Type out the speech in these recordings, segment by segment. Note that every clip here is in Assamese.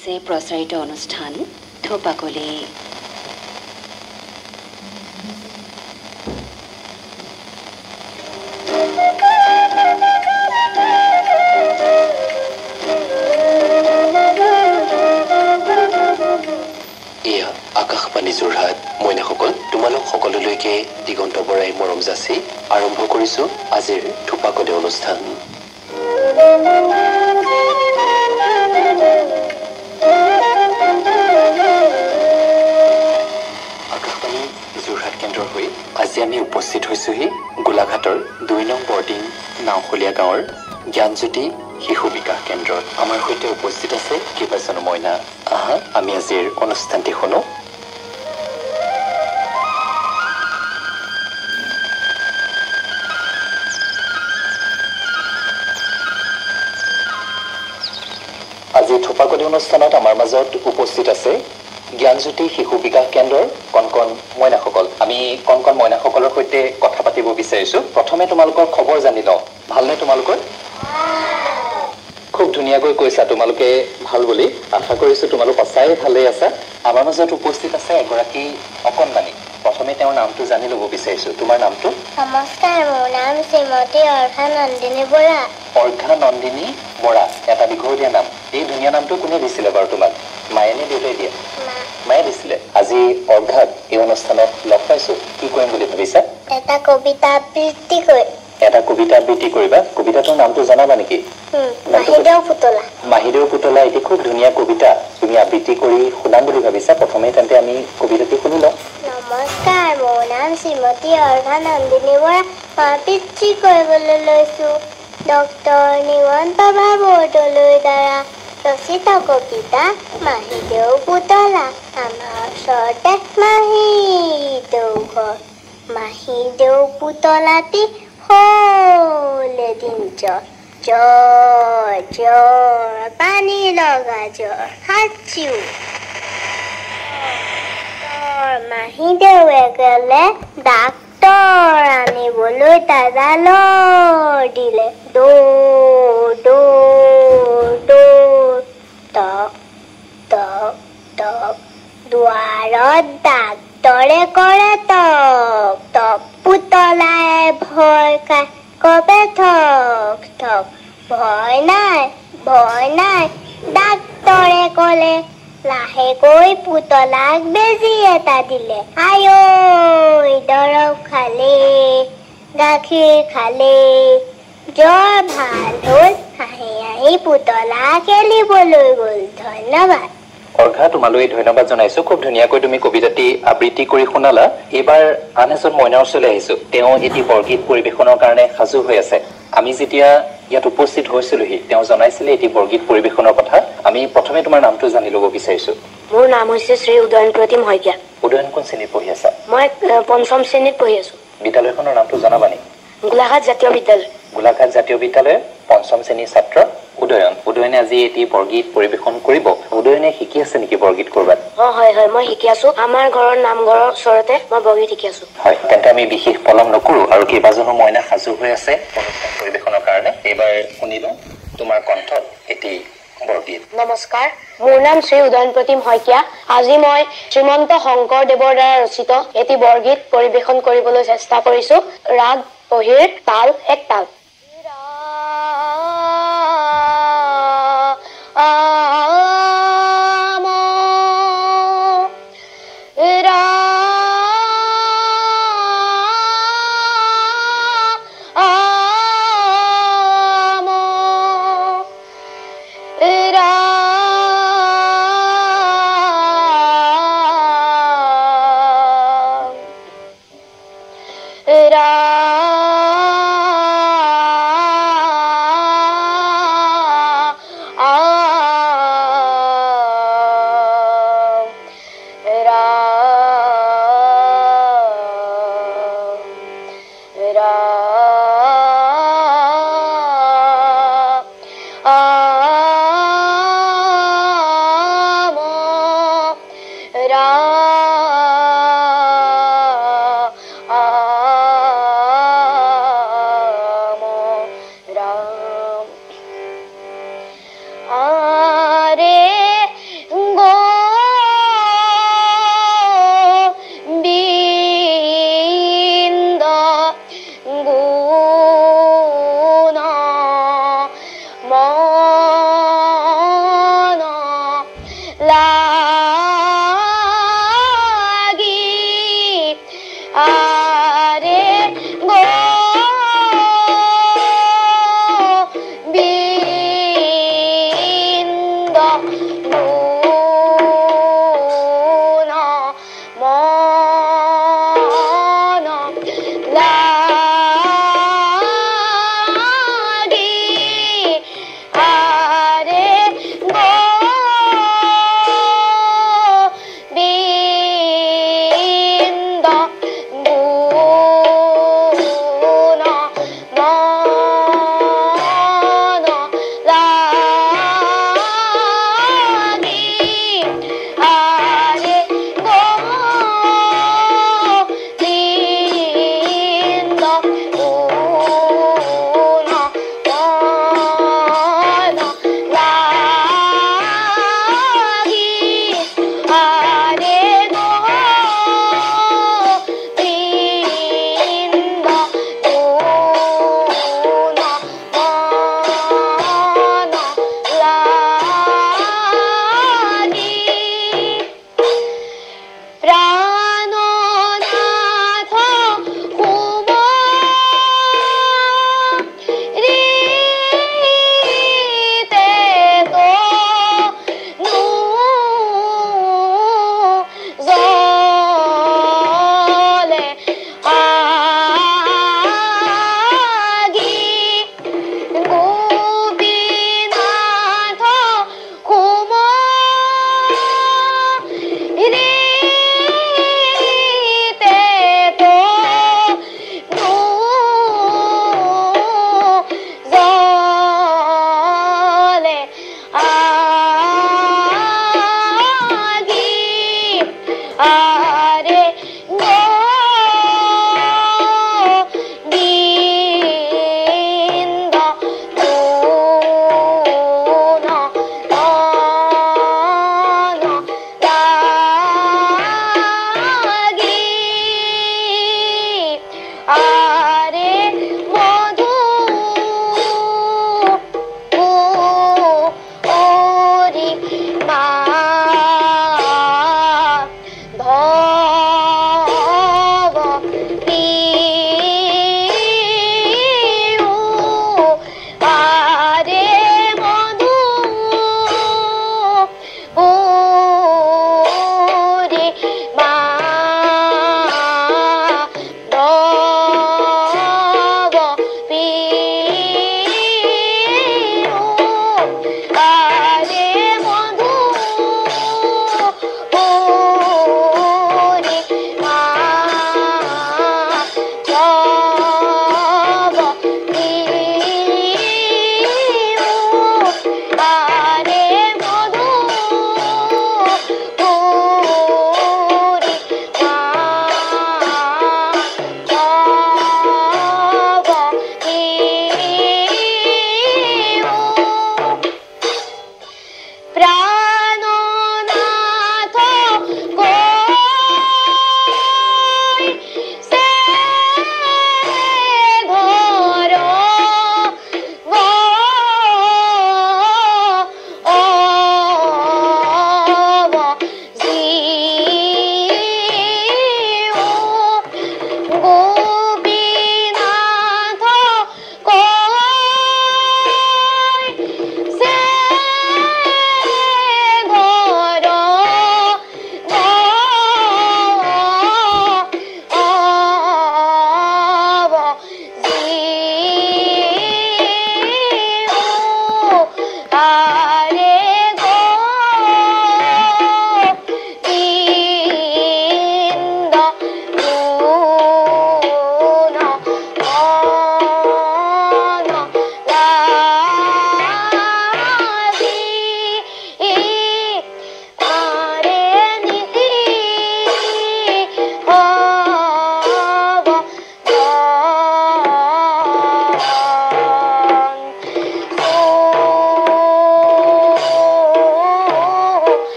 হৈছে প্ৰচাৰিত অনুষ্ঠান থোপাকলি। এয়া আকাশবাণী যোৰহাট মইনাসকল, তোমালোক সকলোলৈকে দিগন্ত বৰাই মৰম যাচি আৰম্ভ কৰিছো আজিৰ থোপাকলি অনুষ্ঠান। আকাশবাণী যোৰহাট কেন্দ্ৰৰ হৈ আজি আমি উপস্থিত হৈছোহি গোলাঘাটৰ ২ নং বৰ্ডিং নাওখলীয়া গাঁৱৰ জ্ঞানজ্যোতি শিশু বিকাশ কেন্দ্ৰত। আমাৰ সৈতে উপস্থিত আছে কেইবাজনো মইনা। আহা আমি আজিৰ অনুষ্ঠানটি শুনো। আজি থোপাকলি অনুষ্ঠানত আমাৰ মাজত উপস্থিত আছে জ্ঞানজ্যোতি শিশু বিকাশ কেন্দ্ৰৰ কণ মইনাসকল। আমি কণ মইনাসকলৰ সৈতে কথা পাতিব বিচাৰিছো। প্ৰথমে তোমালোকৰ খবৰ জানি লওঁ। ভালনে তোমালোকৰ? খুব ধুনীয়াকৈ কৈছা তোমালোকে ভাল বুলি। আশা কৰিছো তোমালোক সঁচাই ভালেই আছা। আমাৰ মাজত উপস্থিত আছে এগৰাকী অকণমানি। প্ৰথমে তেওঁৰ নামটো জানি ল'ব বিচাৰিছো। তোমাৰ নামটো? নমস্কাৰ, মোৰ নাম শ্ৰীমতী অৰ্ঘা নন্দিনী বৰা। অৰ্ঘা নন্দিনী বৰা, এটা দীঘলীয়া নাম। এই ধুনীয়া নামটো কোনে দিছিলে বাৰু তোমাক? মায়ে নে দেউতাই দিয়ে? মায়ে দিছিলে। আজি অৰ্ঘাক এই অনুষ্ঠানত লগ পাইছো, কি কৰিম বুলি ভাবিছা? এটা কবিতা আবৃত্তি কৰিম। এটা কবিতা আবৃত্তি কৰিবা? কবিতাটোৰ নামটো জনাবা নেকি? মাহিদেউ পুতলা। মাহিদেউ পুতলা, এটি খুব ধুনীয়া কবিতা তুমি আবৃত্তি কৰি শুনাম বুলি ভাবিছা। প্ৰথমে তেন্তে আমি কবিতাটি শুনি লওঁ। নমস্কাৰ, মোৰ নাম শ্ৰীমতী অৰ্ঘা নন্দিনী বৰা। আবৃত্তি কৰিবলৈ লৈছো ডক্টৰ নিগন্ত বৰদলৈৰ দ্বাৰা ৰচিত কবিতা মাহিদেউ পুতলা। আমাৰ ওচৰতে মাহিদেউ ঘৰ, মাহিদেউ পুতলাটি হ'ল এদিন জ্বৰ, জ্বৰ জ্বৰ পানী লগা জ্বৰ হাঁচিও। মাহিদেউৱে গ'লে ডাক্তৰ আনিবলৈ দাদালৰ দিলে দৌৰ দৌৰ দৌৰ। টক টক টক দুৱাৰত ডাক্তৰে কৰে টক টক। পুতলাই ভয় খাই কবে ঠক ঠক। ভয় নাই ভয় নাই ডাক্তৰে ক'লে, লাহেকৈ পুতলাক বেজী এটা দিলে। আঐ দৰৱ খালে, গাখীৰ খালে, জ্বৰ ভাল হ'ল। হাঁহি হাঁহি পুতলা খেলিবলৈ গ'ল। ধন্যবাদ। অৰ্ঘা, তোমালৈ ধন্যবাদ জনাইছো। খুব ধুনীয়াকৈ তুমি কবিতাটি আবৃত্তি কৰি শুনালা। এইবাৰ আন এজন মইনাৰ ওচৰলৈ আহিছো। তেওঁ এটি বৰগীত পৰিৱেশনৰ কাৰণে সাজু হৈ আছে। আমি যেতিয়া ইয়াত উপস্থিত হৈছিলোহি তেওঁ জনাইছিলে এটি বৰগীত পৰিৱেশনৰ কথা। আমি প্ৰথমে তোমাৰ নামটো জানি ল'ব বিচাৰিছো। মোৰ নাম হৈছে শ্ৰী উদয়ন প্ৰতিম শইকীয়া। উদয়ন কোন শ্ৰেণীত পঢ়ি আছা? মই ৫ম শ্ৰেণীত পঢ়ি আছো। বিদ্যালয়খনৰ নামটো জনাবা নেকি? গোলাঘাট জাতীয় বিদ্যালয়। গোলাঘাট জাতীয় বিদ্যালয়ৰ ৫ম শ্ৰেণীৰ ছাত্ৰ উদয়ন। উদয়নে আজি এটি বৰগীত পৰিৱেশন কৰিব। উদয়নে শিকি আছে নেকি বৰগীত কৰবাত? হয় হয়, মই শিকি আছো। আমাৰ ঘৰৰ নামঘৰৰ ওচৰতে মই বৰগীত শিকি আছো। হয়, তেন্তে আমি বিশেষ পলম নকৰো আৰু কেইবাজনো মইনা সাজু হৈ আছে অনুষ্ঠান পৰিৱেশনৰ কাৰণে। এইবাৰ শুনিলো তোমাৰ কণ্ঠত এটি বৰগীত। নমস্কাৰ, মোৰ নাম শ্ৰী উদয়ন প্ৰতিম শইকীয়া। আজি মই শ্ৰীমন্ত শংকৰদেৱৰ দ্বাৰা ৰচিত এটি বৰগীত পৰিৱেশন কৰিবলৈ চেষ্টা কৰিছো। ৰাগ বহিৰ তাল এক তাল। লাগি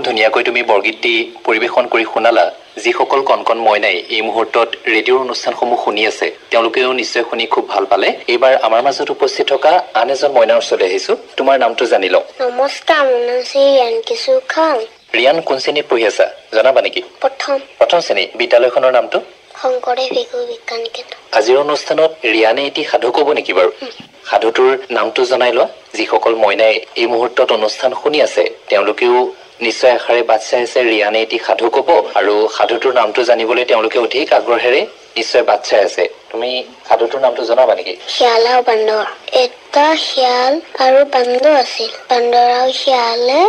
ধুনীয়াকৈ তুমি বৰগীতটি পৰিৱেশন কৰি শুনালা যিসকল কণকণ মইনাই এই মুহূৰ্তত ৰেডিঅ'ৰ অনুষ্ঠানসমূহ শুনি আছে তেওঁলোকেও নিশ্চয় শুনি খুব ভাল পালে এইবাৰ আমাৰ মাজত উপস্থিত থকা আন এজন মইনাৰ ওচৰলৈ আহিছো তোমাৰ নামটো জানি লওঁ নমস্কাৰ মোৰ নাম ৰিয়ান কিশোৰ খান ৰিয়ান কোন শ্ৰেণীত পঢ়ি আছা জনাবা নেকি প্ৰথম শ্ৰেণী বিদ্যালয়খনৰ নামটো শংকৰদেৱ শিশু বিজ্ঞান কেন্দ্ৰ আজিৰ অনুষ্ঠানত ৰিয়ানে এটি সাধু ক'ব নেকি বাৰু সাধুটোৰ নামটো জনাই লোৱা যিসকল মইনাই এই মুহূৰ্তত অনুষ্ঠান শুনি আছে তেওঁলোকেও নিশ্চয় আশাৰে বাট চাই আছে ৰিয়ানে এটি সাধু ক'ব আৰু সাধুটোৰ নামটো জানিবলৈ তেওঁলোকে অধিক আগ্ৰহেৰে নিশ্চয় বাট চাই আছে তুমি সাধুটোৰ নামটো জনাবা নেকি শিয়াল আৰু বান্দৰ এটা শিয়াল আৰু বান্দৰ আছিল বান্দৰ আৰু শিয়ালে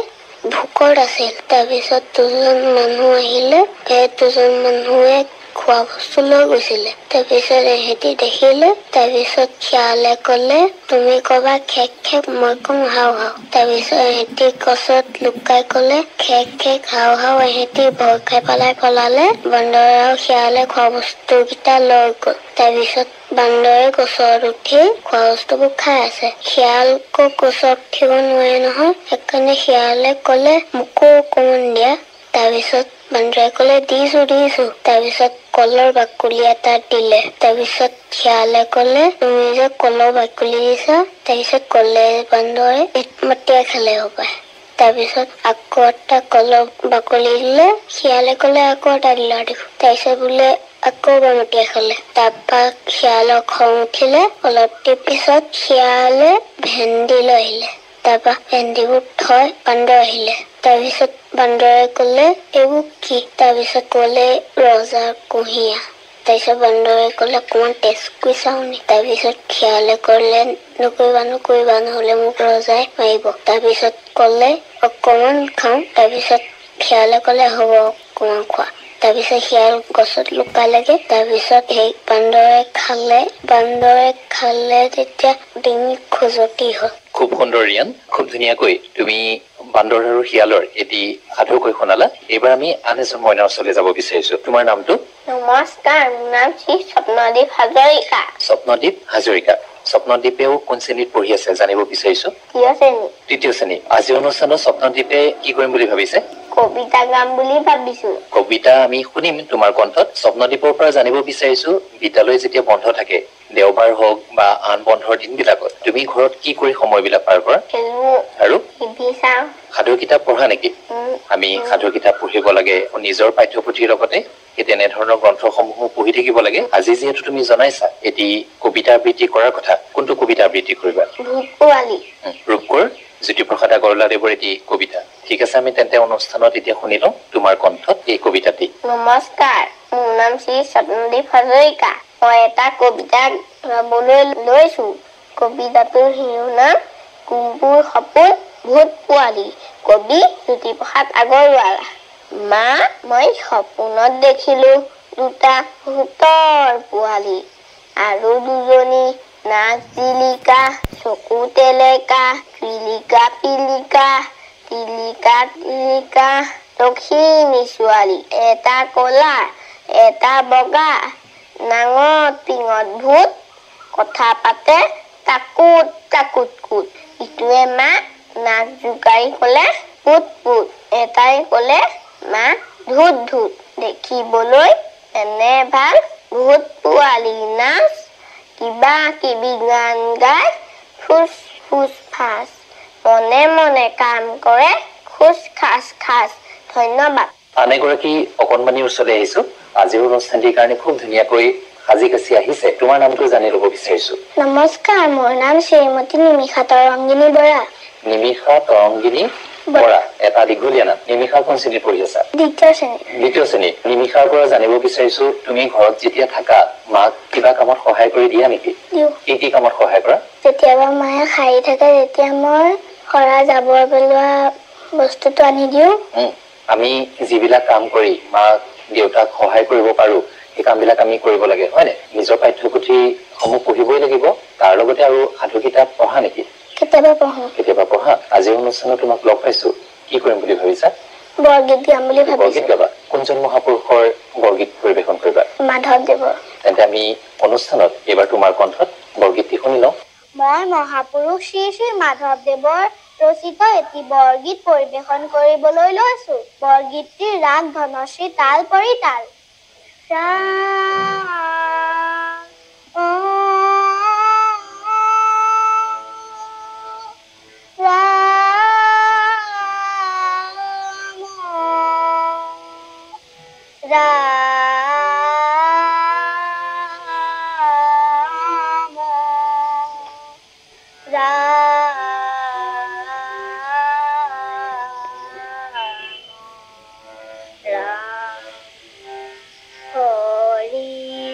ভোকত আছিল তাৰপিছত দুজন মানুহ আহিলে এই দুজন মানুহে খোৱা বস্তু লৈ গৈছিলে তাৰপিছত এহেঁতি দেখিলে তাৰপিছত শিয়ালে ক'লে তুমি ক'বা খেক খেক মই কম হাও হাও তাৰপিছত এহেঁতি গছত লুকাই ক'লে খেক খেক হাও হাও এহেঁতি ভয় খাই পেলাই পলালে বান্দৰ আৰু শিয়ালে খোৱা বস্তুকেইটা লৈ গ'ল তাৰপিছত বান্দৰে গছত উঠি খোৱা বস্তুবোৰ খাই আছে শিয়ালকো গছত উঠিব নোৱাৰে নহয় সেইকাৰণে শিয়ালে ক'লে মোকো অকণমান দিয়া তাৰপিছত বান্দৰে ক'লে দিছো তাৰপিছত কলৰ বাকলি এটা দিলে তাৰপিছত শিয়ালে ক'লে তুমি যে কলৰ বাকলি দিছা তাৰপিছত ক'লে বান্দৰে মাটিয়ে খালে হপায় তাৰপিছত আকৌ এটা কলৰ বাকলি দিলে শিয়ালে ক'লে আকৌ এটা দিলা দেখো তাৰপিছত বোলে আকৌ মাটিয়ে খালে তাৰপৰা শিয়ালৰ খং উঠিলে অলপ পিছত শিয়ালে ভেন্দি লৈ আহিলে তাৰপৰা ভেন্দিবোৰ থৈ বান্দৰ আহিলে তাৰপিছত বান্দৰে ক'লে এইবোৰ কি তাৰপিছত ক'লে ৰজাৰ কুঁহিয়া তাৰপিছত বান্দৰে ক'লে অকণমান টেষ্ট কৰি চাওঁ নি তাৰপিছত শিয়ালে ক'লে নকৰিবা নহ'লে মোক ৰজাই মাৰিব তাৰপিছত ক'লে অকণমান খাওঁ তাৰপিছত শিয়ালে ক'লে হ'ব অকণমান খোৱা তাৰপিছত শিয়াল গছত লুকালেগে তাৰপিছত সেই বান্দৰে খালে তেতিয়া ডিঙি খজুৱতি হ'ল খুব সুন্দৰ ৰিয়ান খুব ধুনীয়াকৈ তুমি বান্দৰ আৰু শিয়ালৰ এটি সাধু কৈ শুনালা এইবাৰ আমি আন এজন মইনাৰ ওচৰলৈ যাব বিচাৰিছো তোমাৰ নামটো নমস্কাৰ মোৰ নাম শ্ৰী স্বপ্নদীপ হাজৰিকা স্বপ্নদীপেও কোন শ্ৰেণীত পঢ়ি আছে জানিব বিচাৰিছো তৃতীয় শ্ৰেণী আজি অনুষ্ঠানত স্বপ্নদীপে কি কৰিম বুলি ভাবিছে কবিতা গাম বুলি ভাবিছো কবিতা আমি শুনিম তোমাৰ কণ্ঠত স্বপ্নদীপৰ পৰা জানিব বিচাৰিছো বিদ্যালয় যেতিয়া বন্ধ থাকে দেওবাৰ হওক বা আন বন্ধৰ দিনবিলাকত তুমি ঘৰত কি কৰি সময়বিলাক পাৰ কৰা আৰু সাধু কিতাপ পঢ়া নেকি আমি সাধু কিতাপ পঢ়িব লাগে নিজৰ পাঠ্যপুথিৰ লগতে তেনেধৰণৰ গ্ৰন্থসমূহো পঢ়ি থাকিব লাগে আজি যিহেতু তুমি জনাইছা এটি কবিতা আবৃত্তি কৰাৰ কথা কোনটো কবিতা আবৃত্তি কৰিবা ৰূপকোঁৱৰ জ্যোতিপ্ৰসাদ আগৰৱালাদেৱৰ এটি কবিতা ঠিক আছে আমি তেন্তে অনুষ্ঠানত এতিয়া শুনি লওঁ তোমাৰ কণ্ঠত এই কবিতাটি নমস্কাৰ মোৰ নাম শ্ৰী স্বপ্নদীপ হাজৰিকা মই এটা কবিতা গাবলৈ লৈছো কবিতাটোৰ শিৰোনাম কুকুৰ সপোন ভূত পোৱালি কবি জ্যোতিপ্ৰসাদ আগৰৱালা মা মই সপোনত দেখিলো দুটা ভূতৰ পোৱালি আৰু দুজনী নাক জিলিকা চকু তেলেকা পিলিকা পিলিকা টিলিকা টিলিকা লখিমী ছোৱালী এটা কলা এটা বগা নাঙত পিঙত ভূত কথা পাতে টাকুত টাকুত কুট ইটোৱে মা নাক জোকাৰি ক'লে পুত পুত এটাই ক'লে মা ধুত ধুত দেখিবলৈ এনে ভাল ভূত পোৱালি নাচ কিবা কিবি গান গাই ফুচ ফুচ ফাচ মনে মনে কাম কৰে খোজ খাচ খাচ ধন্যবাদ আন এগৰাকী অকণমানিৰ ওচৰলৈ আহিছো আজিৰ অনুষ্ঠানটিৰ কাৰণে খুব ধুনীয়াকৈ সাজি কাচি আহিছে তোমাৰ নামটো জানি ল'ব বিচাৰিছো নমস্কাৰ মোৰ নাম শ্ৰীমতী নিমিষা তৰংগিনী বৰা বৰা এটা দীঘলীয়া নাম নিমিষা কোন শ্ৰেণীত পঢ়ি আছা দ্বিতীয় শ্ৰেণী নিমিষাৰ পৰা জানিব বিচাৰিছো তুমি ঘৰত যেতিয়া থাকা মাক কিবা কামত সহায় কৰি দিয়া নেকি কি কামত সহায় কৰা যেতিয়াবা মায়ে খাই থাকে তেতিয়া মই সৰা জাবৰ পেলোৱা বস্তুটো আনি দিওঁ আমি যিবিলাক কাম কৰি মাক দেউতাক সহায় কৰিব পাৰো এই কামবিলাক আমি কৰিব লাগে হয় নে নিজৰ পাঠ্যপুথিসমূহ পঢ়িবই লাগিব তাৰ লগতে আৰু সাধু কিতাপ পঢ়া নেকি কেতিয়াবা পঢ়া আজিৰ অনুষ্ঠানত তোমাক লগ পাইছো কি কৰিম বুলি ভাবিছা বৰগীত গাম বুলি ভাবিছো বৰগীত গাবা কোনজন মহাপুৰুষৰ বৰগীত পৰিৱেশন কৰিবা মাধৱদেৱৰ তেন্তে আমি অনুষ্ঠানত এইবাৰ তোমাৰ কণ্ঠত বৰগীতটি শুনি লওঁ মই মহাপুৰুষ শ্ৰী শ্ৰী মাধৱদেৱৰ ৰচিত এটি বৰগীত পৰিৱেশন কৰিবলৈ লৈছো। বৰগীতটিৰ ৰাগ ধনশ্ৰী তাল পৰিতাল।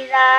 Hare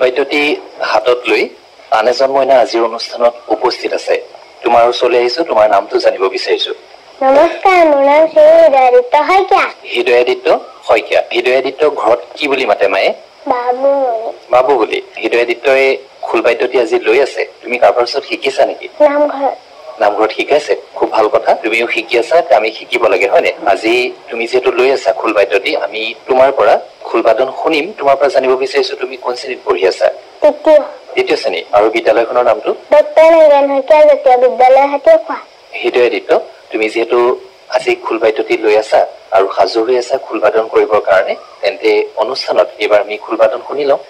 খোলবাদ্যটি হাতত লৈ আন এজন মইনা আজিৰ অনুষ্ঠানত উপস্থিত আছে তোমাৰ ওচৰলৈ আহিছো তোমাৰ নামটো জানিব বিচাৰিছো নমস্কাৰ মোৰ নাম শ্ৰী হৃদয়াদিত্য শইকীয়া হৃদয়াদিত্য ঘৰত কি বুলি মাতে মায়ে বাবু বুলি হৃদয়াদিত্যই খোলবাদ্যটি আজি লৈ আছে তুমি কাৰোবাৰ ওচৰত শিকিছা নেকি নামঘৰত শিকাইছে খুব ভাল কথা তুমিও শিকি আছা আমি শিকিব লাগে হয়নে আজি তুমি যেহেতু লৈ আছা খোলবাদ্যটি আমি তোমাৰ পৰা খোলবাদন শুনিম তোমাৰ পৰা জানিব বিচাৰিছো তুমি কোন শ্ৰেণীত পঢ়ি আছা দ্বিতীয় শ্ৰেণী আৰু বিদ্যালয়খনৰ নামটো হৃদয়াদিত্য তুমি যেহেতু আজি খোলবাদ্যটি লৈ আছা আৰু সাজু হৈ আছা খোলবাদন কৰিবৰ কাৰণে তেন্তে অনুষ্ঠানত এইবাৰ আমি খোলবাদন শুনি লওঁ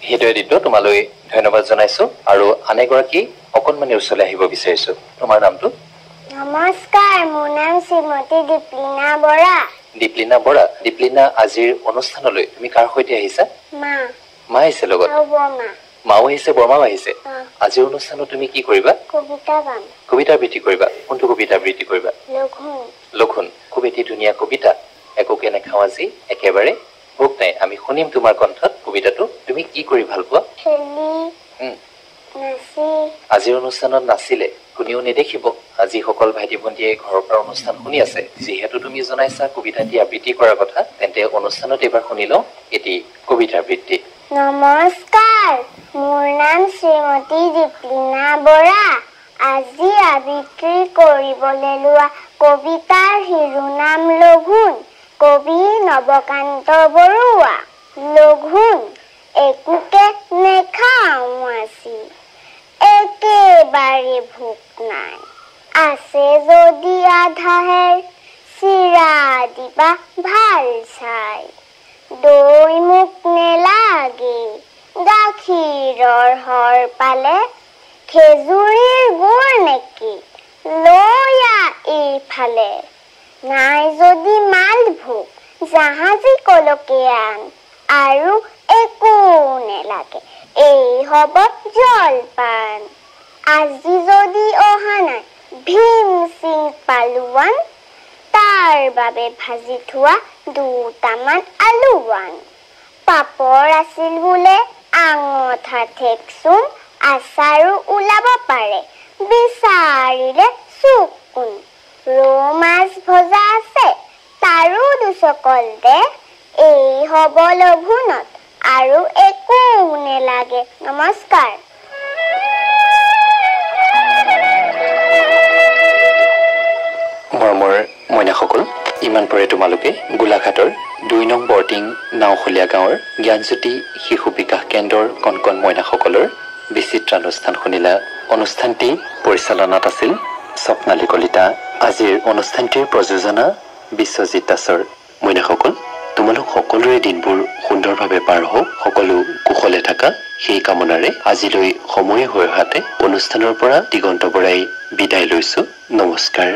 হৃদয়াদিত্য তোমালৈ ধন্যবাদ জনাইছো আৰু আনেগৰাকী অকণমানি ওচৰলৈ আহিব বিচাৰিছো তোমাৰ নামটো নমস্কাৰ মোৰ নাম শ্ৰীমতী দীপলিনা বৰা দীপলিনা আজিৰ অনুষ্ঠানলৈ তুমি কাৰ সৈতে আহিছা মা আহিছে লগত মাও আহিছে বৰমাও আহিছে আজিৰ অনুষ্ঠানত তুমি কি কৰিবা কবিতা আবৃত্তি কৰিবা কোনটো কবিতা আবৃত্তি কৰিবা লঘুণ খুব এটি ধুনীয়া কবিতা একোকে নেখাওঁ আজি একেবাৰে ভোক নাই আমি শুনিম তোমাৰ কণ্ঠত কবিতাটো তুমি কি কৰি ভাল পোৱা আজিৰ অনুষ্ঠানত নাছিলে কোনেও নেদেখিব আজি সকল ভাইটি ভণ্টিয়ে ঘৰৰ পৰা অনুষ্ঠান শুনি আছে যিহেতু তুমি জনাইছা কবিতাটি আবৃত্তি কৰাৰ কথা তেন্তে অনুষ্ঠানত এবাৰ শুনি লওঁ এটি কবিতা আবৃত্তি নমস্কাৰ মোৰ নাম শ্ৰীমতী দীপলিনা বৰা আজি আবৃত্তি কৰিবলৈ লোৱা কবিতাৰ শিৰোনাম লঘুণ কবি নৱকান্ত বৰুৱা লঘুণ একোকে নেখাওঁ আজি একেবাৰে ভোক নাই আছে যদি আধাহেৰ চিৰা দিবা ভাল চাই দৈ মোক নেলাগে গাখীৰৰ সৰ পালে খেজুৰীৰ গুৰ নেকি লৈয়া এইফালে নাই যদি মালভোগ জাহাজী কলকে আন আৰু একো নেলাগে এই হ'ব জলপান আজি যদি অহা নাই ভীম সিং পালোৱান তাৰ বাবে ভাজি থোৱা দুটামান আলুৱান পাপৰ আছিল বোলে আঙঠা ঠেকচোন আচাৰো ওলাব পাৰে বিচাৰিলে চুকুন ৰৌ মাছ ভজা আছে তাৰো দুচকল দে এই হ'ব লঘুণত আৰু একো নেলাগে নমস্কাৰ মৰমৰ মইনাসকল ইমান পৰে তোমালোকে গোলাঘাটৰ ২ নং বৰ্টিং নাওখলীয়া গাঁৱৰ জ্ঞানজ্যোতি শিশু বিকাশ কেন্দ্ৰৰ কণ মইনাসকলৰ বিচিত্ৰানুষ্ঠান শুনিলা অনুষ্ঠানটি পৰিচালনাত আছিল স্বপ্নালী কলিতা আজিৰ অনুষ্ঠানটিৰ প্ৰযোজনা বিশ্বজিৎ দাসৰ মইনাসকল তোমালোক সকলোৰে দিনবোৰ সুন্দৰভাৱে পাৰ হওক সকলো কুশলে থাকা সেই কামনাৰে আজিলৈ সময় হৈ অহাতে অনুষ্ঠানৰ পৰা দিগন্ত বৰাই বিদায় লৈছো নমস্কাৰ